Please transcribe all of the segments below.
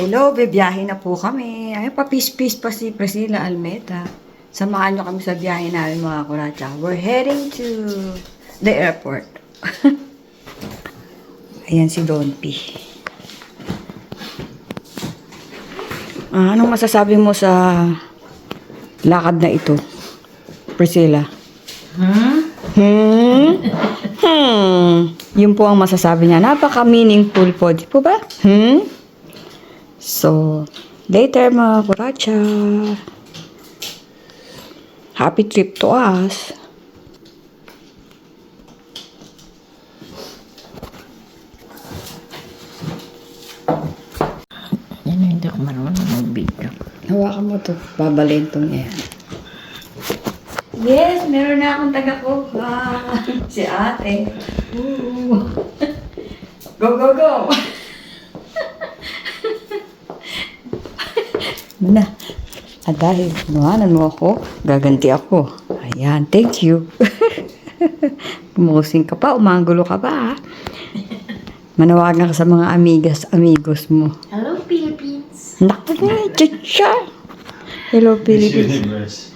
Hello, bibiyahe na po kami. Ay, papis-pis pa si Priscilla Almeta. Samahan nyo kami sa biyahe namin mga kuratsa. We're heading to the airport. Ayan si Don P. Anong masasabi mo sa lakad na ito, Priscilla? Yun po ang masasabi niya. Napaka-meaningful po. Di po ba? So, later mga kuratsa. Happy trip to us. Yan, hindi ako marunong mag-video. Hawakan mo to. Babalentong yan. Yes, meron na akong taga-kuha. Si ate. Ooh. Go, go, go. Na. At dahil kinuhanan mo ako, gaganti ako. Ayan, thank you. Pumusing ka pa, umangulo ka pa. Manawagan ka sa mga amigos mo. Hello, Philippines! Naku na, tcha. Hello, Philippines.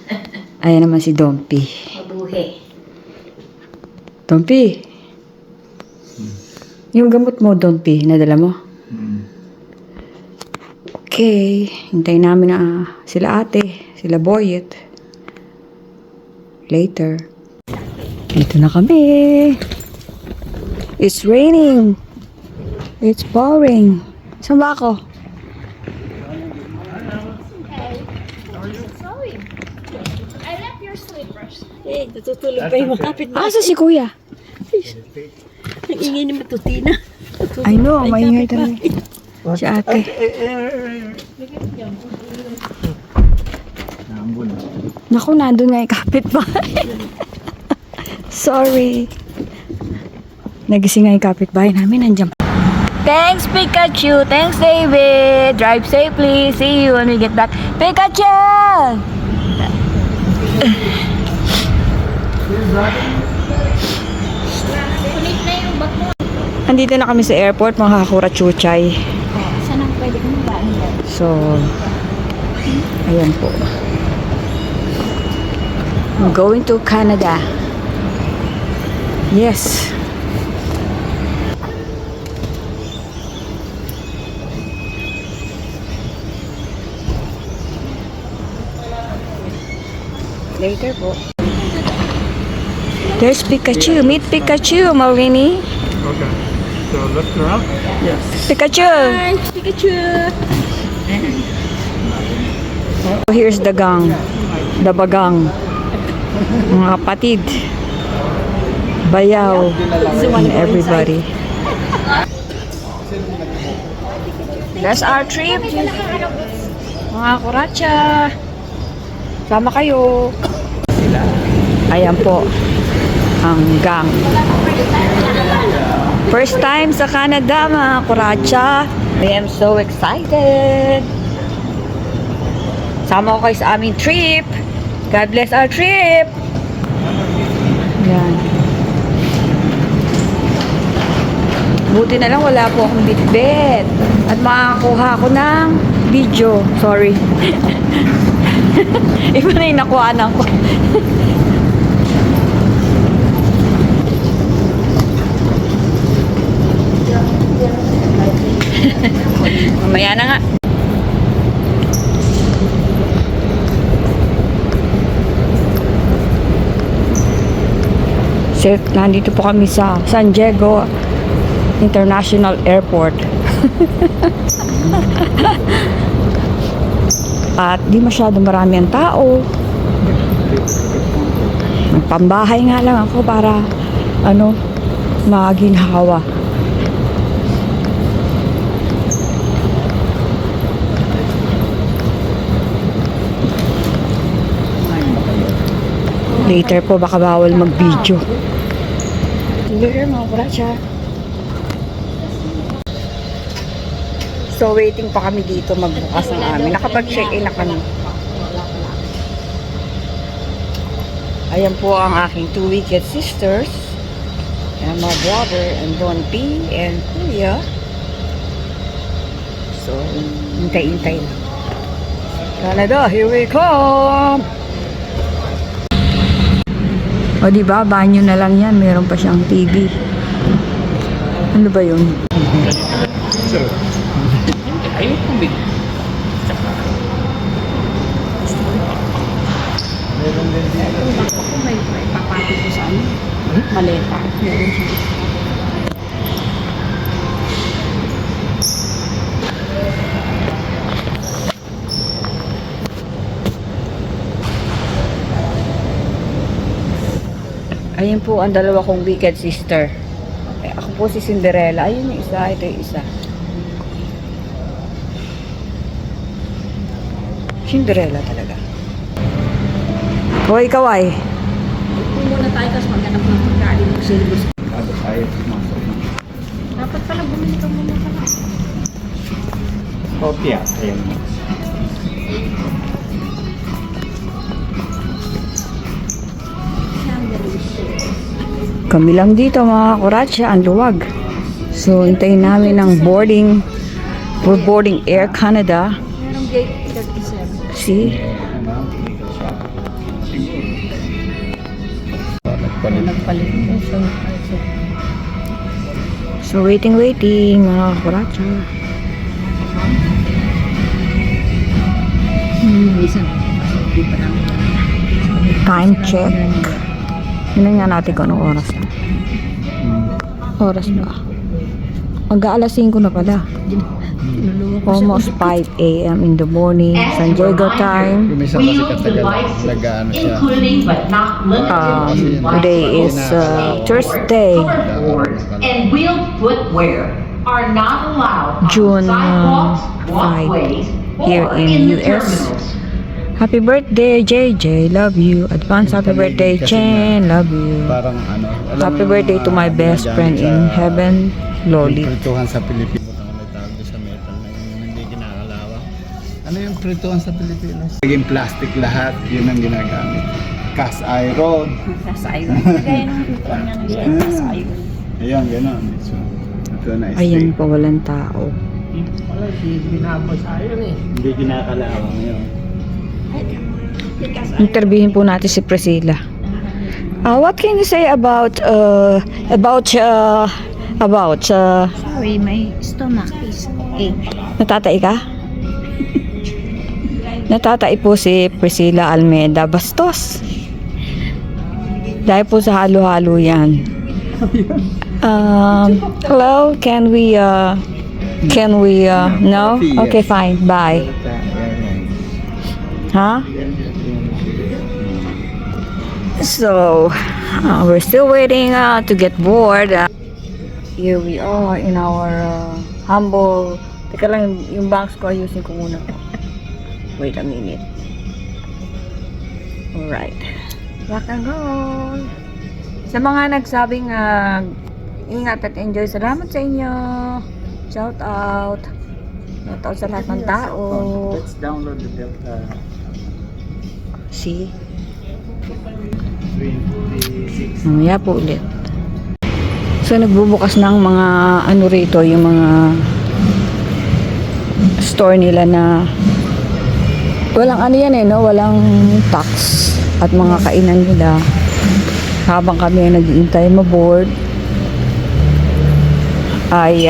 Ayan naman si Dompi. Mabuhay. Dompi. Yung gamot mo, Dompi, nadala mo? Okay, hintayin namin na sila ate, sila Boyet. Later. Dito na kami. It's raining. It's pouring. Saan ba ako? Sorry. I left your slippers. Eh, natutulog pa yung makapit ba? Asa si kuya? Ang ingay ni Matutina. I know, maingay talaga. Si ate. Naku, nandun nga yung kapitbahay. Sorry. Nagising nga yung kapitbahay namin. Nandiyan pa. Thanks, Pikachu. Thanks, David. Drive safely. See you when we get back. Pikachu! Kulit na yung bag mo. Andito na kami sa airport, mga kakurachuchay. Saan ang pwede kong bain? So, ayan po. I'm going to Canada. Yes. Later po. There's Pikachu. Meet Pikachu, Maurini. Okay. So lift her up. Pikachu! Hi, Pikachu! Here's the gang. The bagang. Mga kapatid. Bayaw. And everybody. That's our trip. Mga kuratsa. Sama kayo. Ayan po. Ang gang. First time sa Canada, mga kuratsa. I am so excited. Sama ko kayo sa aming trip. God bless our trip. Yan. Buti na lang wala po akong bitbit. At makakuha ko ng video. Sorry. Iba na yung nakuhaan ko. Mamaya na nga. So, nandito po kami sa San Diego International Airport. At di masyado marami ang tao. Pambahay nga lang ako para maginhawa. Later po baka bawal mag-video. Later mga kuratsa. So waiting pa kami dito magbukas ng amin. Nakapag-check-in na kami. Ayan po ang aking two wicked sisters. And my brother and Don P and Kuya. So, Hintay-hintay lang. Canada, here we come! O diba, banyo na lang yan. Meron pa siyang TV. Ano ba yun? May papati ko sa ano? Maleta. Meron siya. Ayun po ang dalawa kong wicked sister. Ako po si Cinderella. Ayun yung isa, ito yung isa. Cinderella talaga. Hoy, kaway. Kung muna tayo kasi maghanap ng pagkain ng silver. Dapat pala bumili ka muna pala. Kopya. Ayan. Kami lang dito mga kuratsa, ang luwag. So, hintayin namin ng boarding. We're boarding Air Canada. Merong gate 37. See? Nagpalit. So, waiting mga kuratsa. Isang. Hindi pa namin. Time check. Tingnan nga natin kung anong oras na. Oras ba? Mag-aalas 5 na pala. Almost 5 a.m. in the morning. San Diego time. Minsan kasi katagal, nag-ano siya. Today is Thursday, and wheeled footwear are not allowed on June sidewalks, 5 walkways, here or in the US. terminals. Happy birthday, JJ. Love you. Advance happy birthday, Chen. Love you. Parang ano. alam Happy mo yung birthday to mga my best ginagamit friend in sa- heaven, Loli. Yung prituhan sa Pilipinas. Ang may tawag doon sa metal na yung hindi kinakalawa. Ano yung prituhan sa Pilipinas? Naging plastic lahat. Yun ang ginagamit. Cast iron. Nasa iron. Kaya nung ipon nga ng siya. Nasa iron. Ayan, gano'n. So, ito na Ayun steak. po, walang tao. Hindi kinakalawa ngayon. Interviewin po natin si Priscilla. What can you say about Sorry, my stomach is ache. natatay ka? Natatay po si Priscilla Almeida Bastos. Dahil po sa halo-halo yan. Hello, can we no? Okay, fine, bye. Huh? So, we're still waiting to get board. Here we are in our humble... Teka lang, yung banks ko, ayusin ko muna. Wait a minute. Alright. Rock and roll. Sa mga nagsabing ingat at enjoy, salamat sa inyo. Shout out. Shout out sa lahat ng tao. Let's download the Delta See? 26. Mamaya po ulit. So, nagbubukas ng mga ano rito, yung mga store nila na walang ano yan no? Walang tax at mga kainan nila habang kami ay nag-iintay maboard ay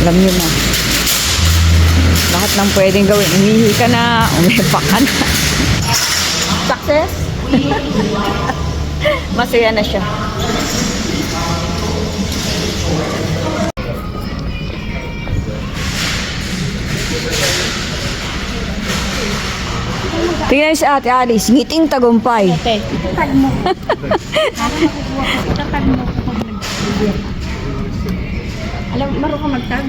alam nyo na lahat ng pwedeng gawin. Umihi ka na, umipak ka na. Success? Masaya na siya. Tingnan si Ate Alice, ngiting tagumpay. Tag mo. Tag mo kapag nag-video. Alam, marunong ka mag-tag.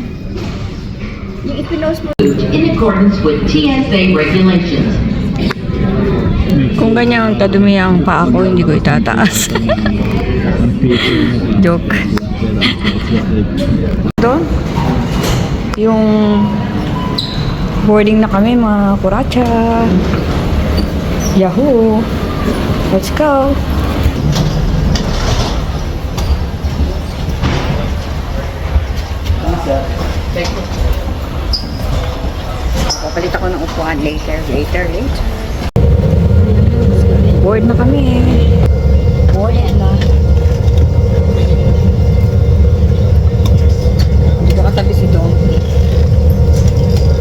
Yung ipinost mo. In accordance with TSA regulations. Kung ganyan ang kadumi ang paa ko, hindi ko itataas. Joke. Doon, yung boarding na kami mga kuratsa. Yahoo! Let's go! One later. Bored na kami. Boy, ano? Dito katabi si Donkey.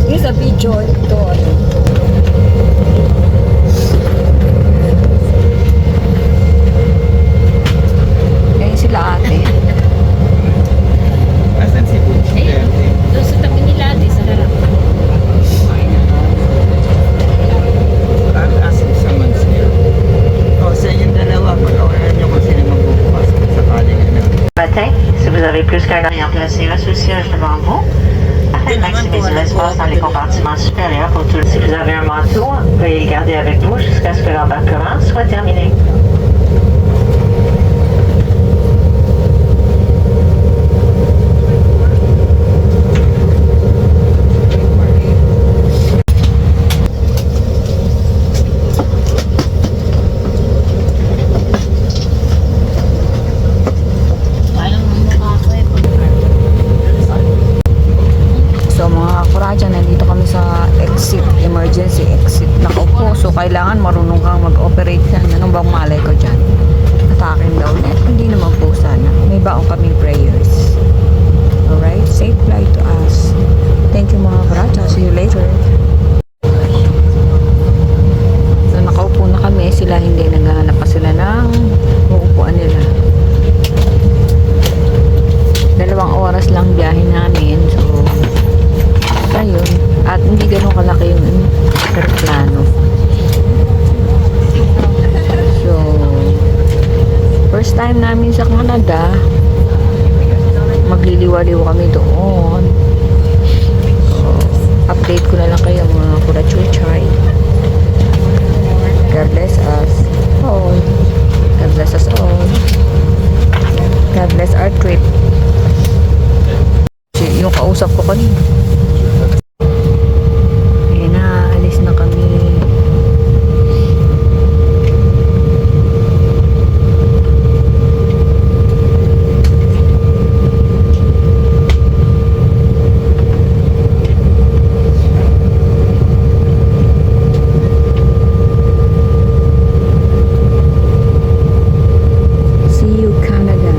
Here's a video. Ito, ano. Ayun sila ate. Asan si Butch? Ayun. Doon sa tabi nila ate, sa harap. I'll ask if someone's here. O, sa inyong dalawa, pag-awalan nyo kung sino magbubukas kung sakaling ano. Matin, si vous avez plus qu'un oreiller placé sous le siège devant vous, afin de maximiser l'espace dans les compartiments supérieurs pour tous. Si vous avez un manteau, veuillez le garder avec vous jusqu'à ce que l'embarquement soit terminé. Parang mukha ko eh. So mga kuradya, nandito kami sa exit, emergency exit. Nakaupo, so kailangan marunong kang mag-operate yan. Anong bang malay ko dyan? Atakin daw net. Hindi naman po sana. May baong kaming prayers. Alright, safe flight to us. Thank you mga kuradya. See you later. So nakaupo na kami. Sila hindi naghahanap pa sila ng uupuan nila. 2 oras lang biyahe namin. So ayun. At hindi ganun kalaki yung aeroplano. So, first time namin sa Canada, magliliwaliw kami doon. So, update ko na lang kayo mga kurachuchay. God bless us all. God bless us all. God bless our trip. Yung kausap ko kanina. Ayan na, alis na kami. See you, Canada.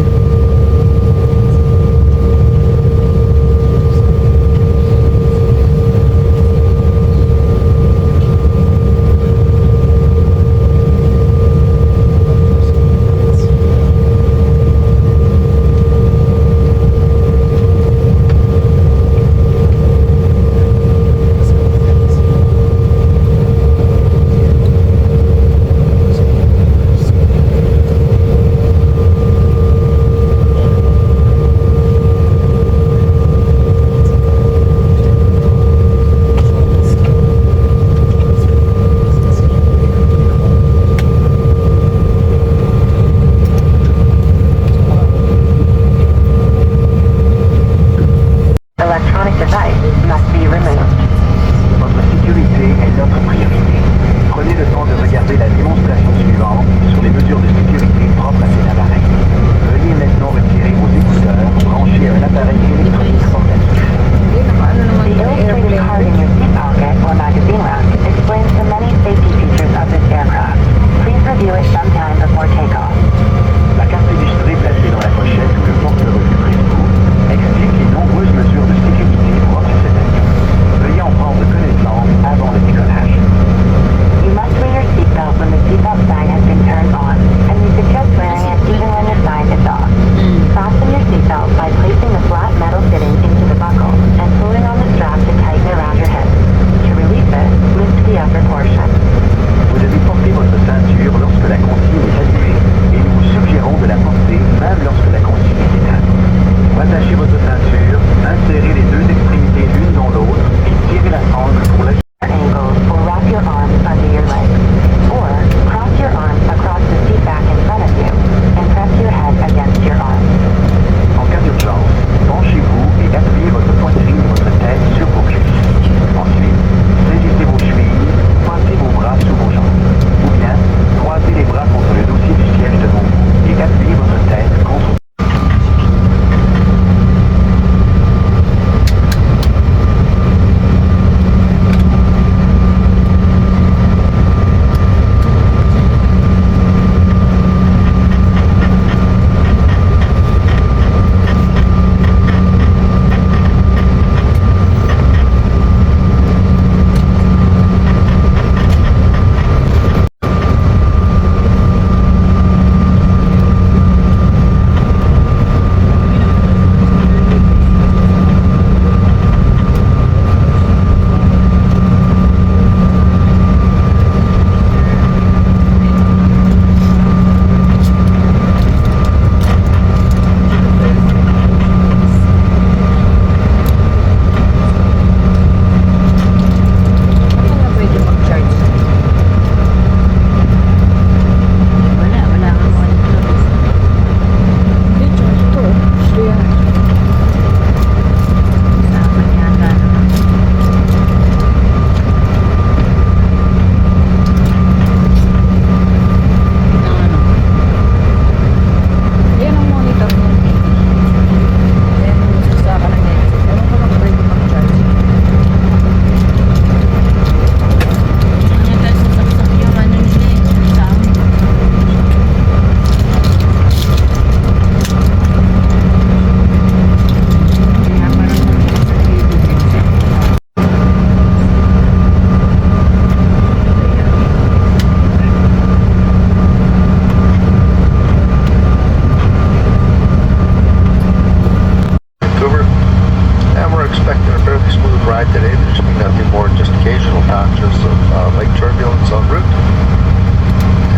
expecting a fairly smooth ride today. There's going to be more just occasional patches of lake turbulence en route.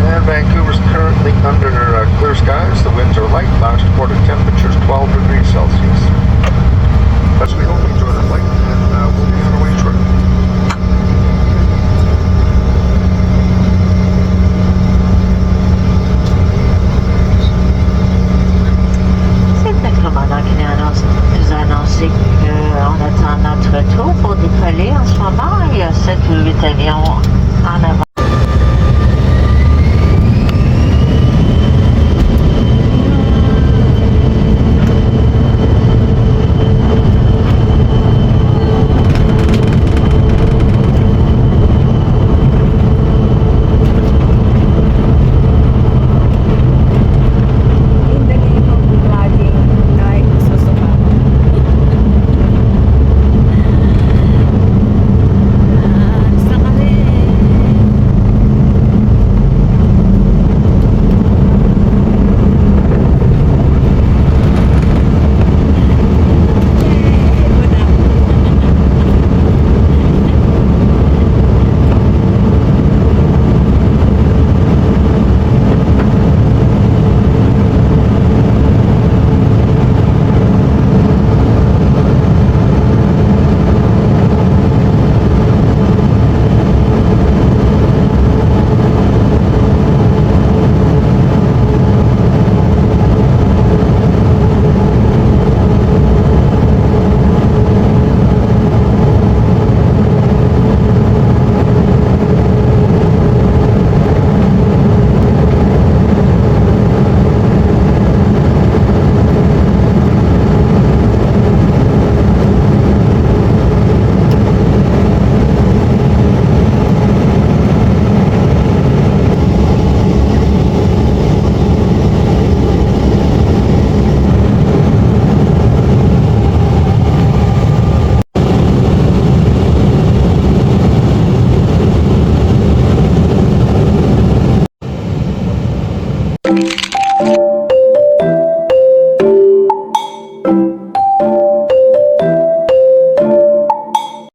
And Vancouver's currently under clear skies. The winds are light. Last reported temperatures 12 degrees Celsius. As we hope you enjoy the flight, and we'll be on our way shortly. C'est le commandant qui nous a annoncé qu'on attend notre retour pour décoller en ce moment. Il y a 7 ou 8 avions en avant.